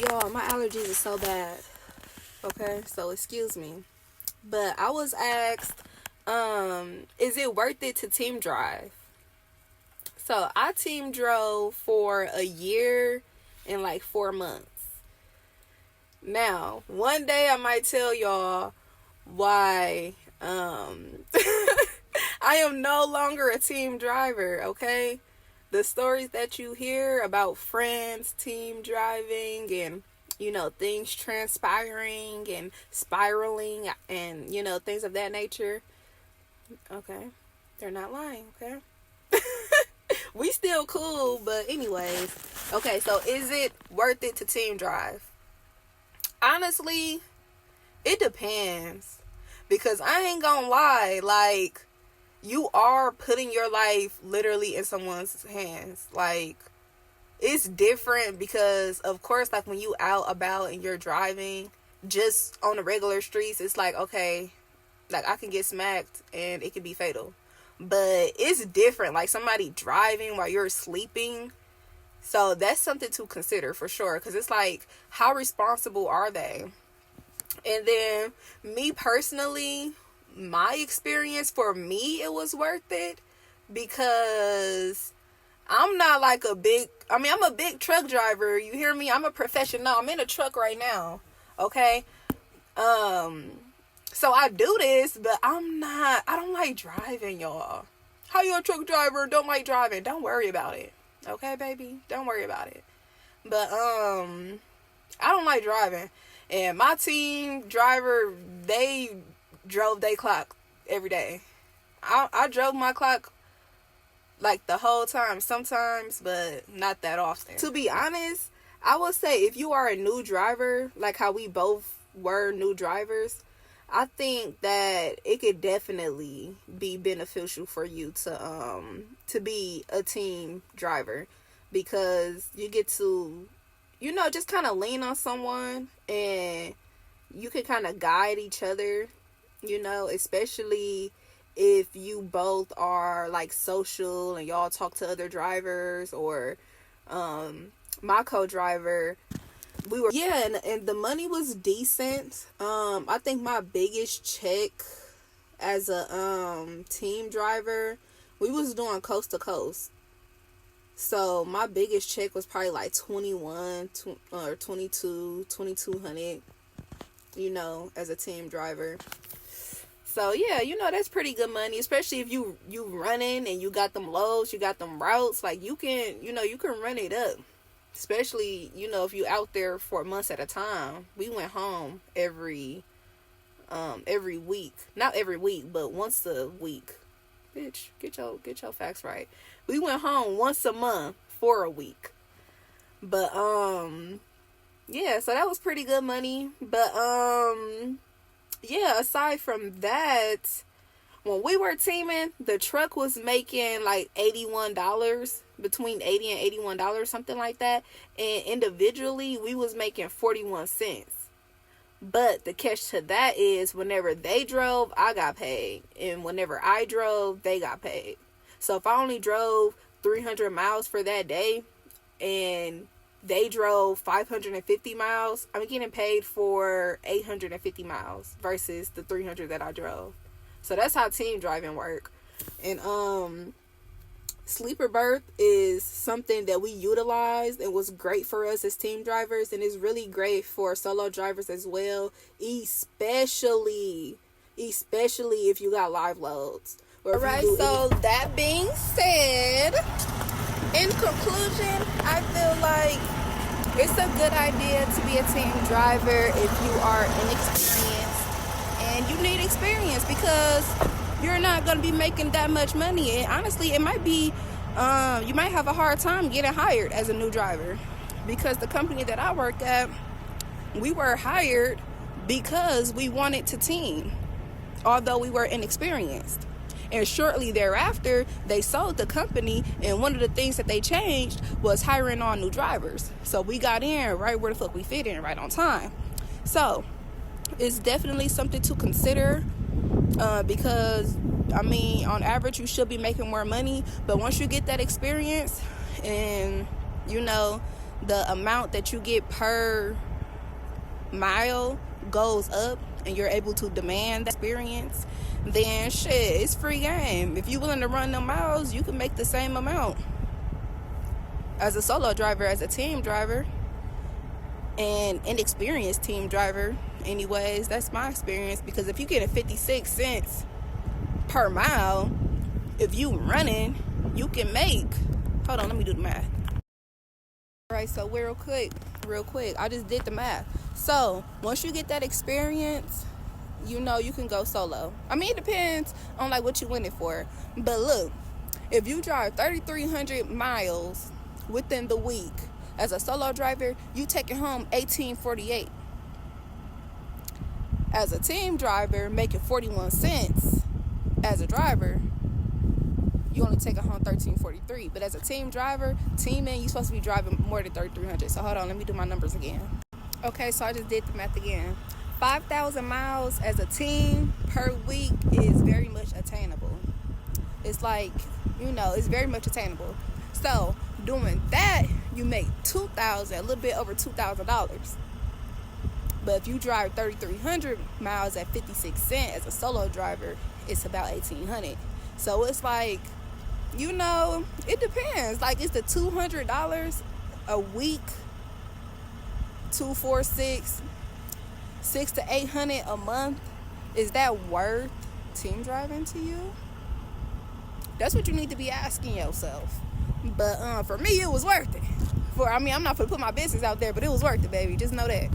Y'all, my allergies are so bad. Okay, so excuse me. But I was asked, is it worth it to team drive? So I team drove for a year and like 4 months. Now, one day I might tell y'all why I am no longer a team driver, okay? The stories that you hear about friends team driving and, things transpiring and spiraling and, things of that nature. Okay. They're not lying, okay? We still cool, but anyways. Okay, so is it worth it to team drive? Honestly, it depends. Because I ain't gonna lie, like, you are putting your life literally in someone's hands. Like, it's different because, of course, like, when you out about and you're driving, just on the regular streets, it's like, okay, like, I can get smacked and it can be fatal. But it's different, like, somebody driving while you're sleeping. So that's something to consider for sure. Because it's like, how responsible are they? And then, me personally, my experience, for me, it was worth it. Because I'm not like I'm a big truck driver. You hear me? I'm a professional. I'm in a truck right now. Okay? So I do this, but I don't like driving, y'all. How you a truck driver and don't like driving? Don't worry about it. Okay, baby? Don't worry about it. But, I don't like driving. And my team driver, they drove their clock every day. I drove my clock like the whole time sometimes, but not that often. To be honest, I would say if you are a new driver, like how we both were new drivers, I think that it could definitely be beneficial for you to be a team driver, because you get to, just kind of lean on someone and you can kind of guide each other, especially if you both are like social and y'all talk to other drivers. Or my co-driver, and the money was decent. I think my biggest check as a team driver, we was doing coast to coast. So my biggest check was probably like 21 or 2200, as a team driver. So yeah, that's pretty good money, especially if you running and you got them loads, you got them routes, like you can run it up. Especially, if you out there for months at a time. We went home every week. Not every week, but once a week. Bitch, get your facts right. We went home once a month for a week. But yeah, so that was pretty good money. But yeah, aside from that, when we were teaming, the truck was making like $81, between $80 and $81, something like that. And individually, we was making 41 cents. But the catch to that is, whenever they drove, I got paid. And whenever I drove, they got paid. So if I only drove 300 miles for that day and they drove 550 miles, I'm getting paid for 850 miles versus the 300 that I drove. So that's how team driving work. And sleeper berth is something that we utilized and was great for us as team drivers, and it's really great for solo drivers as well, especially if you got live loads. Alright, so that being said, in conclusion, I feel like it's a good idea to be a team driver if you are inexperienced. And you need experience, because you're not going to be making that much money. And honestly, it might be, you might have a hard time getting hired as a new driver. Because the company that I work at, we were hired because we wanted to team, although we were inexperienced. And shortly thereafter, they sold the company, and one of the things that they changed was hiring on new drivers. So we got in right where the fuck we fit in, right on time. So it's definitely something to consider, because on average you should be making more money, but once you get that experience and the amount that you get per mile goes up and you're able to demand that experience, then shit, it's free game. If you're willing to run them miles, you can make the same amount as a solo driver, as a team driver, and inexperienced team driver. Anyways, that's my experience, because if you get a 56 cents per mile, if you running, you can make, hold on, let me do the math. All right, so real quick, I just did the math. So once you get that experience, you know you can go solo. I mean, it depends on like what you win it for. But look, if you drive 3,300 miles within the week as a solo driver, you taking home $18.48. As a team driver, making 41 cents as a driver, you only take home $13.43. But as a team driver, teaming, you're supposed to be driving more than 3,300. So hold on, let me do my numbers again. Okay, so I just did the math again. 5,000 miles as a team per week is very much attainable. It's like, you know, it's very much attainable. So doing that, you make $2,000, a little bit over $2,000. But if you drive 3,300 miles at 56 cents as a solo driver, it's about $1,800. So it's like, you know, it depends. Like, it's the $200 a week, 246, $600 to $800 a month. Is that worth team driving to you? That's what you need to be asking yourself. But for me, it was worth it. I'm not gonna put my business out there, but it was worth it, baby. Just know that.